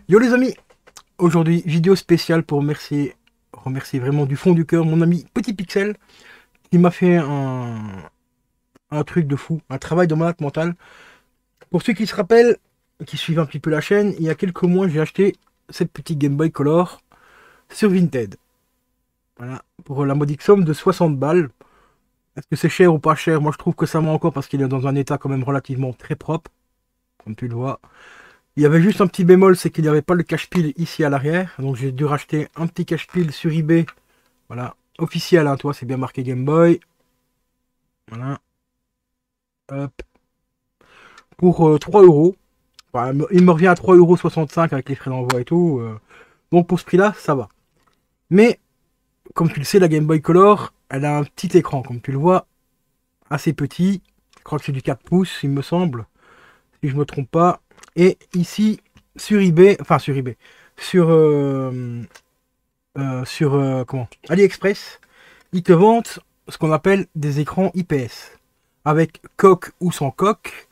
Yo les amis, aujourd'hui vidéo spéciale pour remercier vraiment du fond du cœur mon ami Petit Pixel qui m'a fait un truc de fou, un travail de malade mental. Pour ceux qui se rappellent, qui suivent un petit peu la chaîne, il y a quelques mois j'ai acheté cette petite Game Boy Color sur Vinted. Voilà, pour la modique somme de 60 balles. Est-ce que c'est cher ou pas cher? Moi je trouve que ça va encore parce qu'il est dans un état quand même relativement très propre, comme tu le vois. Il y avait juste un petit bémol, c'est qu'il n'y avait pas le cache-pile ici à l'arrière. Donc j'ai dû racheter un petit cache-pile sur eBay. Voilà, officiel, hein, toi, c'est bien marqué Game Boy. Voilà. Hop. Pour 3 euros. Enfin, il me revient à 3,65 € avec les frais d'envoi et tout. Donc pour ce prix-là, ça va. Mais, comme tu le sais, la Game Boy Color, elle a un petit écran, comme tu le vois, assez petit. Je crois que c'est du 4 pouces, il me semble. Si je me trompe pas. Et ici, sur eBay, enfin sur eBay, sur comment AliExpress, ils te vendent ce qu'on appelle des écrans IPS avec coque ou sans coque.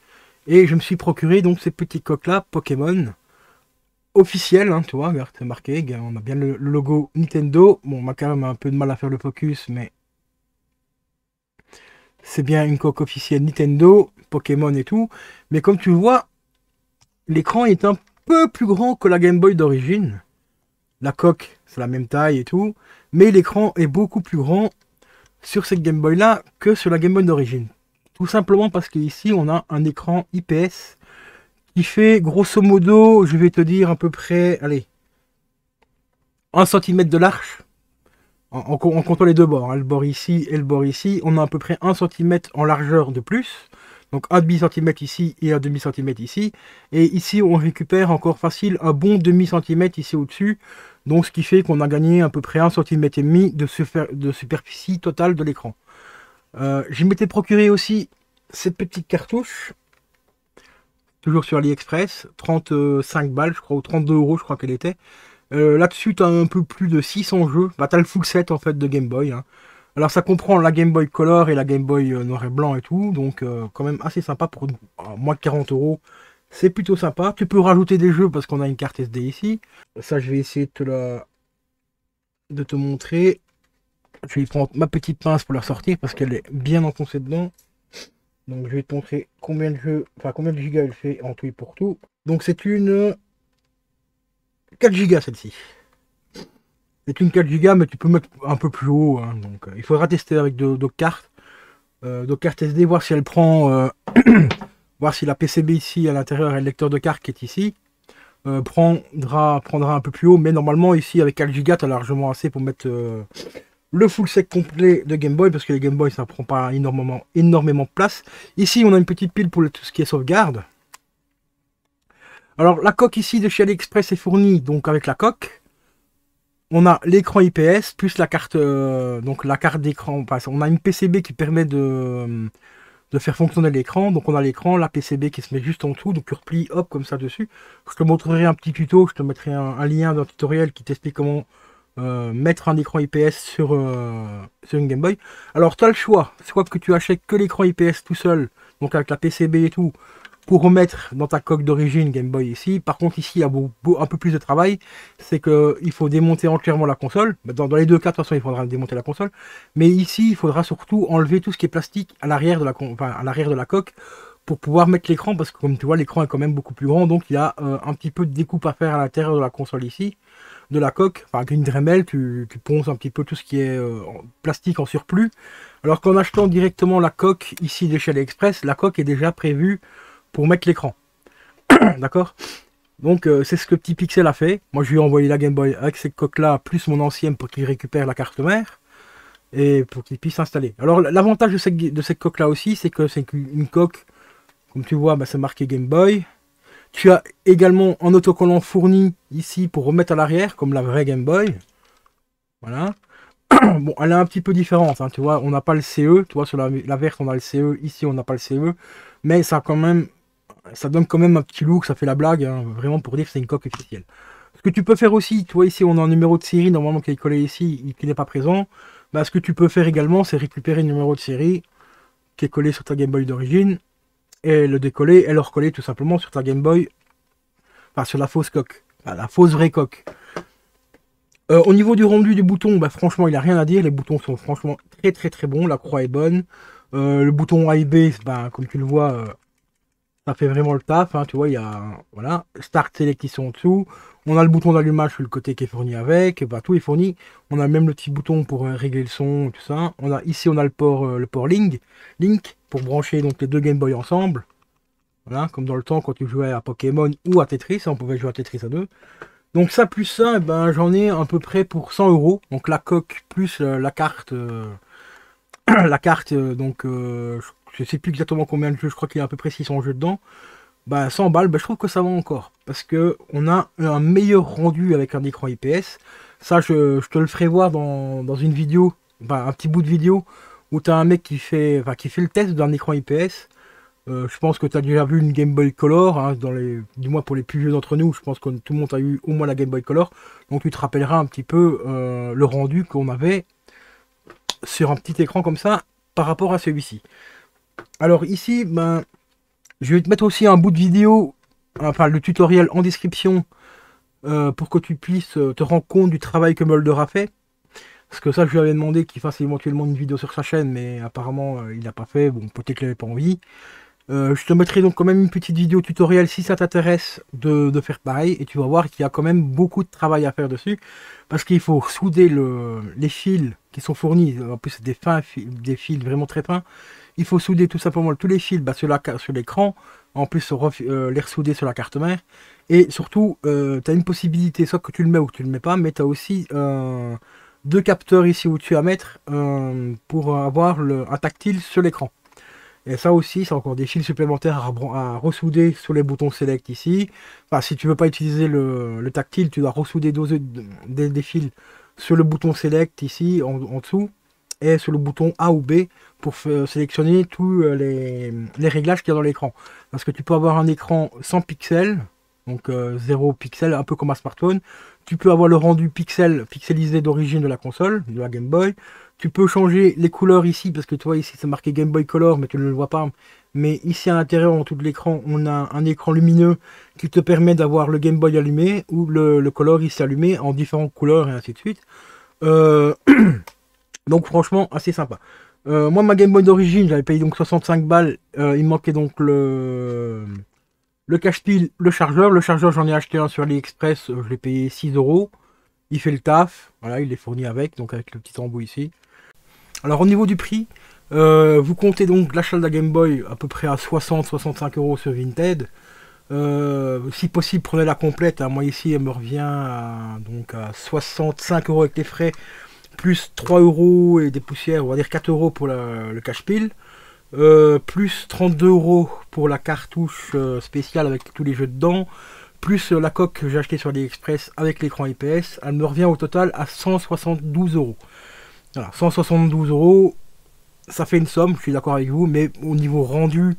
Et je me suis procuré donc ces petits coques là Pokémon officiels, hein, tu vois, regarde, c'est marqué, on a bien le logo Nintendo. Bon, on a quand même un peu de mal à faire le focus, mais c'est bien une coque officielle Nintendo, Pokémon et tout. Mais comme tu vois, l'écran est un peu plus grand que la Game Boy d'origine. La coque, c'est la même taille et tout, mais l'écran est beaucoup plus grand sur cette Game Boy là que sur la Game Boy d'origine. Tout simplement parce qu'ici on a un écran IPS qui fait grosso modo, je vais te dire à peu près, allez, 1 cm de large. En comptant les deux bords, hein, le bord ici et le bord ici, on a à peu près 1 cm en largeur de plus. Donc un demi-centimètre ici et un demi-centimètre ici. Et ici, on récupère encore facile un bon demi-centimètre ici au-dessus. Donc ce qui fait qu'on a gagné à peu près 1,5 cm de superficie totale de l'écran. Je m'étais procuré aussi cette petite cartouche. Toujours sur AliExpress. 35 balles, je crois, ou 32 € je crois qu'elle était. Là-dessus, tu as un peu plus de 600 jeux. Bah, tu as le full set en fait de Game Boy. Hein. Alors ça comprend la Game Boy Color et la Game Boy noir et blanc et tout, donc quand même assez sympa pour moins de 40 €. C'est plutôt sympa. Tu peux rajouter des jeux parce qu'on a une carte SD ici. Ça, je vais essayer de te montrer. Je vais prendre ma petite pince pour la sortir parce qu'elle est bien enfoncée dedans. Donc je vais te montrer combien de jeux, enfin combien de gigas elle fait en tout et pour tout. Donc c'est une 4 gigas celle-ci. C'est une 4 gigas mais tu peux mettre un peu plus haut. Hein, donc il faudra tester avec d'autres cartes. Donc carte SD, voir si elle prend, voir si la PCB ici à l'intérieur et le lecteur de carte qui est ici prendra un peu plus haut, mais normalement ici avec 4 Go t'as largement assez pour mettre le full set complet de Game Boy, parce que les Game Boy ça prend pas énormément de place. Ici on a une petite pile pour tout ce qui est sauvegarde. Alors la coque ici de chez AliExpress est fournie donc avec la coque. On a l'écran IPS plus la carte, donc la carte d'écran. On a une PCB qui permet de faire fonctionner l'écran. Donc on a l'écran, la PCB qui se met juste en dessous, donc tu replies hop comme ça dessus. Je te montrerai un petit tuto, je te mettrai un lien d'un tutoriel qui t'explique comment mettre un écran IPS sur une Game Boy. Alors tu as le choix, soit que tu achètes que l'écran IPS tout seul, donc avec la PCB et tout, pour remettre dans ta coque d'origine Game Boy ici. Par contre ici il y a un peu plus de travail, c'est qu'il faut démonter entièrement la console. Dans les deux cas de toute façon il faudra démonter la console, mais ici il faudra surtout enlever tout ce qui est plastique à l'arrière de la coque pour pouvoir mettre l'écran, parce que comme tu vois l'écran est quand même beaucoup plus grand, donc il y a un petit peu de découpe à faire à l'intérieur de la console ici, de la coque. Enfin avec une Dremel tu ponces un petit peu tout ce qui est plastique en surplus, alors qu'en achetant directement la coque ici de chez AliExpress, la coque est déjà prévue pour mettre l'écran. D'accord. Donc c'est ce que Petit Pixel a fait. Moi je lui ai envoyé la Game Boy avec cette coque là, plus mon ancienne pour qu'il récupère la carte mère et pour qu'il puisse s'installer. Alors l'avantage de cette coque là aussi, c'est que c'est une coque, comme tu vois, bah, c'est marqué Game Boy. Tu as également un autocollant fourni ici pour remettre à l'arrière, comme la vraie Game Boy. Voilà. Bon, elle est un petit peu différente, hein, tu vois, on n'a pas le CE, tu vois, sur la verte on a le CE, ici on n'a pas le CE, mais ça quand même, ça donne quand même un petit look, ça fait la blague, hein, vraiment pour dire que c'est une coque officielle. Ce que tu peux faire aussi, tu vois ici on a un numéro de série normalement qui est collé ici, qui n'est pas présent. Bah, ce que tu peux faire également, c'est récupérer le numéro de série qui est collé sur ta Game Boy d'origine et le décoller et le recoller tout simplement sur ta Game Boy, enfin sur la fausse coque. la fausse vraie coque. Au niveau du rendu du bouton, bah, franchement, il n'y a rien à dire. Les boutons sont franchement très très très bons. La croix est bonne. Le bouton A et B, bah, comme tu le vois, ça fait vraiment le taf. Hein, tu vois, il y a voilà, Start Select qui sont en dessous. On a le bouton d'allumage sur le côté qui est fourni avec. Bah, tout est fourni. On a même le petit bouton pour régler le son, tout ça. Ici, on a le port Link pour brancher donc les deux Game Boy ensemble. Voilà, comme dans le temps quand tu jouais à Pokémon ou à Tetris. On pouvait jouer à Tetris à deux. Donc ça plus ça, eh ben, j'en ai à peu près pour 100 euros. Donc la coque plus la carte, la carte. Donc je sais plus exactement combien de jeux. Je crois qu'il y a à peu près 600 jeux dedans. Bah 100 balles, bah, je trouve que ça va encore parce que on a un meilleur rendu avec un écran IPS. Ça, je te le ferai voir dans une vidéo, bah, un petit bout de vidéo où tu as un mec qui fait le test d'un écran IPS. Je pense que tu as déjà vu une Game Boy Color, hein, du moins pour les plus vieux d'entre nous, je pense que tout le monde a eu au moins la Game Boy Color. Donc tu te rappelleras un petit peu le rendu qu'on avait sur un petit écran comme ça par rapport à celui-ci. Alors ici, ben, je vais te mettre aussi un bout de vidéo, enfin le tutoriel en description pour que tu puisses te rendre compte du travail que Mulder a fait. Parce que ça, je lui avais demandé qu'il fasse éventuellement une vidéo sur sa chaîne, mais apparemment il n'a pas fait, bon peut-être qu'il n'avait pas envie. Je te mettrai donc quand même une petite vidéo tutoriel si ça t'intéresse de faire pareil, et tu vas voir qu'il y a quand même beaucoup de travail à faire dessus parce qu'il faut souder les fils qui sont fournis, en plus c'est des fils vraiment très fins. Il faut souder tout simplement tous les fils sur l'écran, en plus les ressouder sur la carte mère, et surtout tu as une possibilité soit que tu le mets ou que tu le mets pas, mais tu as aussi deux capteurs ici au-dessus à mettre pour avoir un tactile sur l'écran. Et ça aussi, c'est encore des fils supplémentaires à ressouder sur les boutons select ici. Enfin, si tu veux pas utiliser le tactile, tu dois ressouder des fils sur le bouton select ici, en dessous, et sur le bouton A ou B pour sélectionner tous les réglages qu'il y a dans l'écran. Parce que tu peux avoir un écran sans pixels, donc 0 pixels, un peu comme un smartphone. Tu peux avoir le rendu pixelisé d'origine de la console, de la Game Boy. Tu peux changer les couleurs ici, parce que tu vois ici c'est marqué Game Boy Color, mais tu ne le vois pas. Mais ici à l'intérieur, en dessous de l'écran, on a un écran lumineux qui te permet d'avoir le Game Boy allumé, ou le color ici allumé en différentes couleurs, et ainsi de suite. Donc franchement, assez sympa. Moi, ma Game Boy d'origine, j'avais payé donc 65 balles. Il me manquait donc le cache-pile, le chargeur. Le chargeur, j'en ai acheté un sur AliExpress, je l'ai payé 6 euros. Il fait le taf, voilà, il est fourni avec, donc avec le petit embout ici. Alors au niveau du prix, vous comptez donc l'achat de la Game Boy à peu près à 60-65 euros sur Vinted. Si possible, prenez la complète. Hein. Moi ici, elle me revient donc à 65 euros avec les frais, plus 3 euros et des poussières, on va dire 4 euros pour le cache-pile. Plus 32 euros pour la cartouche spéciale avec tous les jeux dedans, plus la coque que j'ai acheté sur AliExpress avec l'écran IPS, elle me revient au total à 172 euros. Voilà, 172 euros, ça fait une somme, je suis d'accord avec vous, mais au niveau rendu,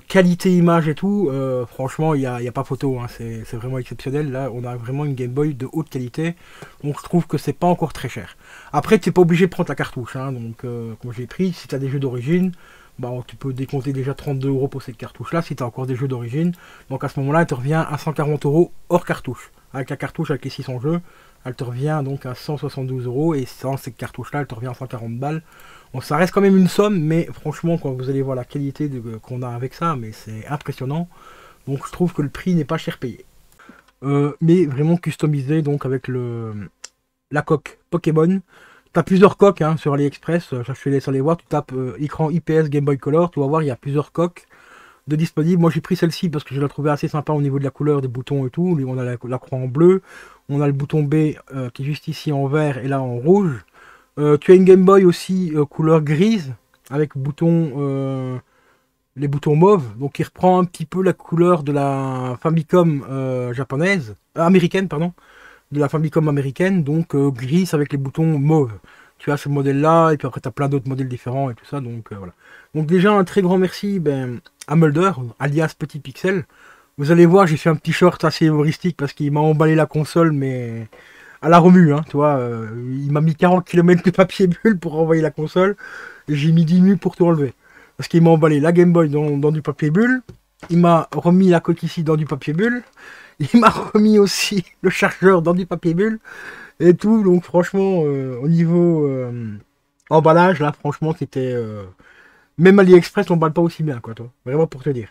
qualité image et tout, franchement, il n'y a pas photo, hein, c'est vraiment exceptionnel. Là, on a vraiment une Game Boy de haute qualité, donc je trouve que c'est pas encore très cher. Après, tu n'es pas obligé de prendre la cartouche, hein, donc comme j'ai pris, si tu as des jeux d'origine, bah, tu peux décompter déjà 32 euros pour cette cartouche là si tu as encore des jeux d'origine. Donc à ce moment là elle te revient à 140 euros hors cartouche. Avec la cartouche, avec les 600 jeux, elle te revient donc à 172 euros, et sans cette cartouche là elle te revient à 140 balles. Bon, ça reste quand même une somme, mais franchement quand vous allez voir la qualité qu'on a avec ça, mais c'est impressionnant. Donc je trouve que le prix n'est pas cher payé. Mais vraiment customisé donc avec la coque Pokémon. T'as plusieurs coques hein, sur AliExpress, je te laisse aller voir, tu tapes écran IPS Game Boy Color, tu vas voir il y a plusieurs coques de disponibles. Moi j'ai pris celle-ci parce que je la trouvais assez sympa au niveau de la couleur des boutons et tout. On a la croix en bleu, on a le bouton B qui est juste ici en vert et là en rouge. Tu as une Game Boy aussi couleur grise avec les boutons mauves, donc il reprend un petit peu la couleur de la Famicom américaine, pardon. De la Famicom américaine, donc gris avec les boutons mauve. Tu as ce modèle là, et puis après tu as plein d'autres modèles différents et tout ça, donc voilà. Donc déjà un très grand merci à Mulder, alias Petit Pixel. Vous allez voir, j'ai fait un petit short assez humoristique parce qu'il m'a emballé la console, mais à la remue, hein, tu vois. Il m'a mis 40 km de papier bulle pour envoyer la console, et j'ai mis 10 minutes pour tout enlever. Parce qu'il m'a emballé la Game Boy dans du papier bulle, Il m'a remis la coque ici dans du papier bulle. Il m'a remis aussi le chargeur dans du papier bulle. Et tout, donc franchement, au niveau emballage, là, franchement, c'était... même AliExpress, on balle pas aussi bien, quoi, toi. Vraiment pour te dire.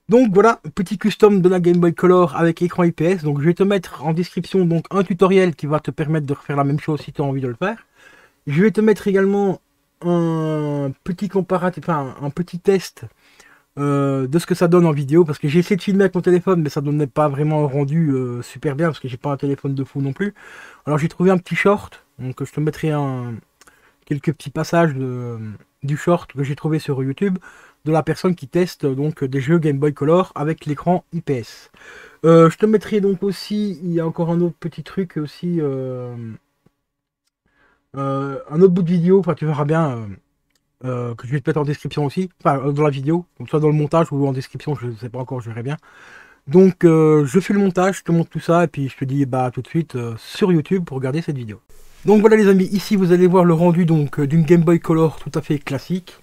Donc voilà, petit custom de la Game Boy Color avec écran IPS. Donc je vais te mettre en description donc un tutoriel qui va te permettre de refaire la même chose si tu as envie de le faire. Je vais te mettre également un petit comparatif, enfin un petit test de ce que ça donne en vidéo, parce que j'ai essayé de filmer avec mon téléphone, mais ça donnait pas vraiment un rendu super bien, parce que j'ai pas un téléphone de fou non plus. Alors j'ai trouvé un petit short, donc je te mettrai quelques petits passages du short que j'ai trouvé sur YouTube, de la personne qui teste donc des jeux Game Boy Color avec l'écran IPS. Je te mettrai donc aussi, il y a encore un autre petit truc aussi, un autre bout de vidéo, enfin tu verras bien, que je vais te mettre en description aussi, enfin dans la vidéo, donc soit dans le montage ou en description, je ne sais pas encore, je verrai bien. Donc je fais le montage, je te montre tout ça, et puis je te dis bah tout de suite sur YouTube pour regarder cette vidéo. Donc voilà les amis, ici vous allez voir le rendu donc d'une Game Boy Color tout à fait classique.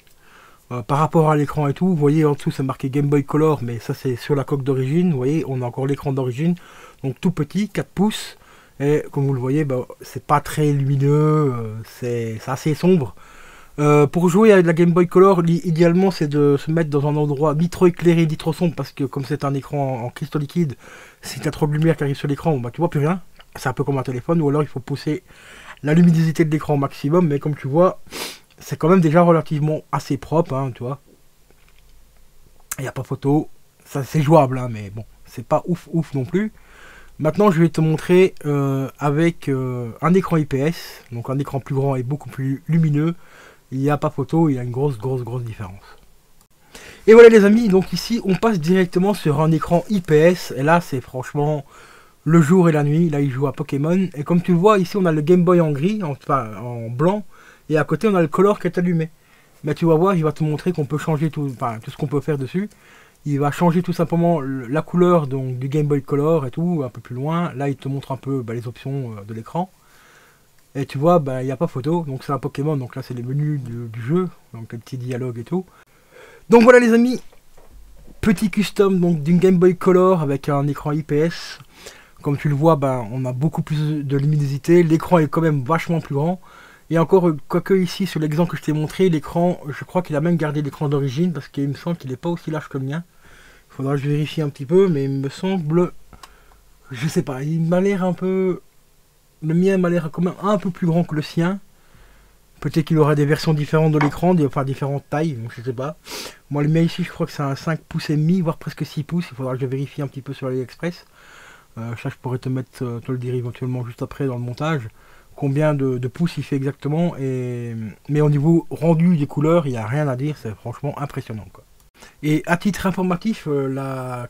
Par rapport à l'écran et tout, vous voyez en dessous c'est marqué Game Boy Color, mais ça c'est sur la coque d'origine, vous voyez, on a encore l'écran d'origine, donc tout petit, 4 pouces, et comme vous le voyez, bah, c'est pas très lumineux, c'est assez sombre. Pour jouer avec la Game Boy Color, idéalement c'est de se mettre dans un endroit ni trop éclairé ni trop sombre, parce que comme c'est un écran en cristaux liquide, si tu as trop de lumière qui arrive sur l'écran, bah, tu vois plus rien, c'est un peu comme un téléphone, ou alors il faut pousser la luminosité de l'écran au maximum, mais comme tu vois, c'est quand même déjà relativement assez propre, hein, tu vois. Il n'y a pas photo, ça c'est jouable, hein, mais bon, c'est pas ouf ouf non plus. Maintenant, je vais te montrer avec un écran IPS, donc un écran plus grand et beaucoup plus lumineux. Il n'y a pas photo, il y a une grosse différence. Et voilà les amis, donc ici on passe directement sur un écran IPS, et là c'est franchement le jour et la nuit. Là il joue à Pokémon, et comme tu le vois ici on a le Game Boy en gris, enfin en blanc, et à côté on a le color qui est allumé. Mais tu vas voir, il va te montrer qu'on peut changer tout, enfin, tout ce qu'on peut faire dessus. Il va changer tout simplement la couleur donc, du Game Boy Color et tout, un peu plus loin. Là il te montre un peu les options de l'écran. Et tu vois, il n'y a pas photo, donc c'est un Pokémon, donc là c'est les menus du jeu, donc le petit dialogue et tout. Donc voilà les amis, petit custom donc d'une Game Boy Color avec un écran IPS. Comme tu le vois, on a beaucoup plus de luminosité, l'écran est quand même vachement plus grand. Et encore, quoique ici, sur l'exemple que je t'ai montré, l'écran, je crois qu'il a même gardé l'écran d'origine, parce qu'il me semble qu'il n'est pas aussi large que le mien. Il faudra que je vérifie un petit peu, mais il me semble, je sais pas, il m'a l'air un peu... Le mien m'a l'air quand même un peu plus grand que le sien. Peut-être qu'il aura des versions différentes de l'écran, enfin différentes tailles, donc je sais pas. Moi le mien ici je crois que c'est un 5 pouces et demi, voire presque 6 pouces. Il faudra que je vérifie un petit peu sur AliExpress. Ça je pourrais te le dire éventuellement juste après dans le montage. Combien de pouces il fait exactement. Mais au niveau rendu des couleurs, il n'y a rien à dire, c'est franchement impressionnant, quoi. Et à titre informatif, la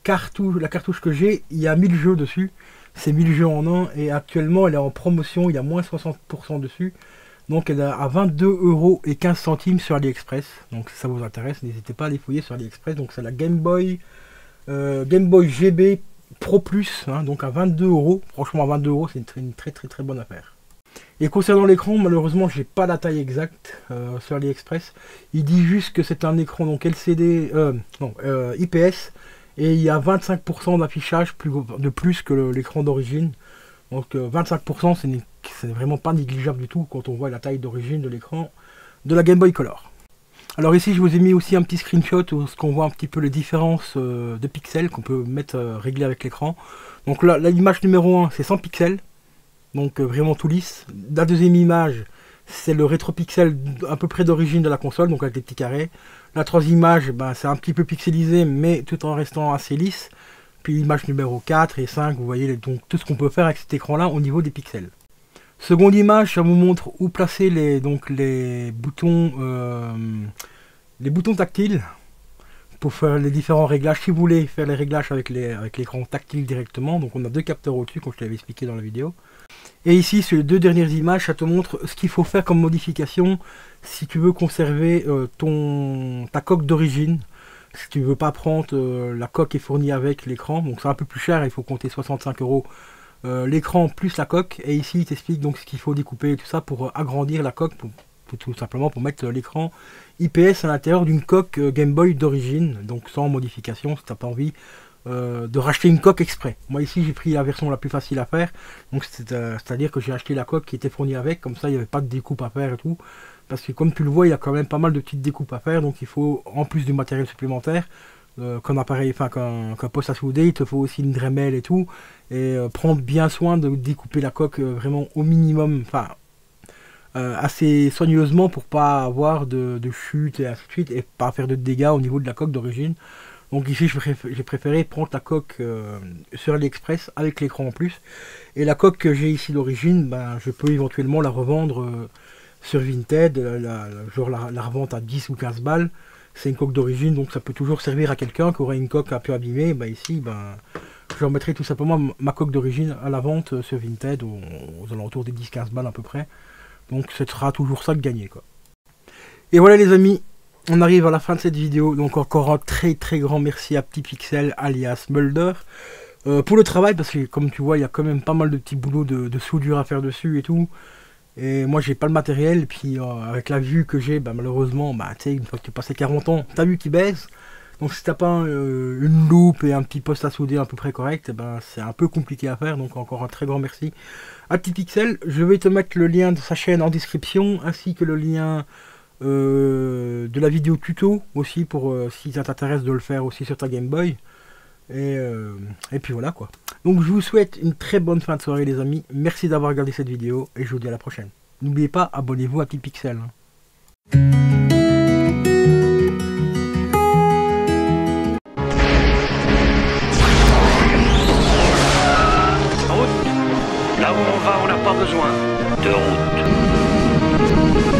cartouche que j'ai, il y a 1000 jeux dessus. C'est 1000 jeux en un, et actuellement elle est en promotion, il y a moins 60% dessus. Donc elle est à 22,15 € sur AliExpress. Donc si ça vous intéresse, n'hésitez pas à les fouiller sur AliExpress. Donc c'est la Game Boy GB Pro Plus, hein, donc à 22 €. Franchement à 22 €, c'est une très bonne affaire. Et concernant l'écran, malheureusement j'ai pas la taille exacte sur AliExpress. Il dit juste que c'est un écran donc LCD, IPS. Et il y a 25% d'affichage de plus que l'écran d'origine. Donc 25%, c'est vraiment pas négligeable du tout quand on voit la taille d'origine de l'écran de la Game Boy Color. Alors ici je vous ai mis aussi un petit screenshot où on voit un petit peu les différences de pixels qu'on peut mettre régler avec l'écran. Donc là l'image numéro 1 c'est 100 pixels, donc vraiment tout lisse. La deuxième image c'est le rétropixel à peu près d'origine de la console, donc avec des petits carrés. La troisième image, c'est un petit peu pixelisé, mais tout en restant assez lisse. Puis l'image numéro 4 et 5, vous voyez donc tout ce qu'on peut faire avec cet écran-là au niveau des pixels. Seconde image, ça vous montre où placer les boutons tactiles pour faire les différents réglages. Si vous voulez faire les réglages avec l'écran tactile directement, donc on a deux capteurs au-dessus, comme je te l'avais expliqué dans la vidéo. Et ici, sur les deux dernières images, ça te montre ce qu'il faut faire comme modification si tu veux conserver ta coque d'origine. Si tu ne veux pas prendre la coque qui est fournie avec l'écran, donc c'est un peu plus cher, il faut compter 65 € l'écran plus la coque. Et ici, il t'explique donc ce qu'il faut découper et tout ça pour agrandir la coque, pour tout simplement pour mettre l'écran IPS à l'intérieur d'une coque Game Boy d'origine, donc sans modification si tu n'as pas envie de racheter une coque exprès. Moi ici j'ai pris la version la plus facile à faire, donc c'est-à-dire que j'ai acheté la coque qui était fournie avec, comme ça il n'y avait pas de découpe à faire et tout, parce que comme tu le vois il y a quand même pas mal de petites découpes à faire, donc il faut en plus du matériel supplémentaire, qu'un appareil, enfin qu'un poste à souder, il te faut aussi une Dremel et tout, et prendre bien soin de découper la coque vraiment au minimum, enfin assez soigneusement pour pas avoir de chute et ainsi de suite, et pas faire de dégâts au niveau de la coque d'origine. Donc ici j'ai préféré prendre la coque sur AliExpress avec l'écran en plus. Et la coque que j'ai ici d'origine, ben, je peux éventuellement la revendre sur Vinted, genre la revente à 10 ou 15 balles. C'est une coque d'origine, donc ça peut toujours servir à quelqu'un qui aurait une coque un peu abîmée. Ben, ici, ben, je remettrai tout simplement ma coque d'origine à la vente sur Vinted aux alentours des 10-15 balles à peu près. Donc ce sera toujours ça de gagner, quoi. Et voilà les amis, on arrive à la fin de cette vidéo, donc encore un très grand merci à PtitPixel alias Mulder pour le travail, parce que comme tu vois il y a quand même pas mal de petits boulots de soudure à faire dessus et tout, et moi j'ai pas le matériel, et puis avec la vue que j'ai, bah, malheureusement, bah, tu sais, une fois que tu passes 40 ans, ta vue qui baisse, donc si t'as pas une loupe et un petit poste à souder à peu près correct, eh ben, c'est un peu compliqué à faire, donc encore un très grand merci à PtitPixel. Je vais te mettre le lien de sa chaîne en description, ainsi que le lien de la vidéo tuto aussi pour si ça t'intéresse de le faire aussi sur ta Game Boy, et puis voilà quoi. Donc je vous souhaite une très bonne fin de soirée les amis, merci d'avoir regardé cette vidéo et je vous dis à la prochaine. N'oubliez pas, abonnez-vous à PtitPixel. Là où on va, on n'a pas besoin de route.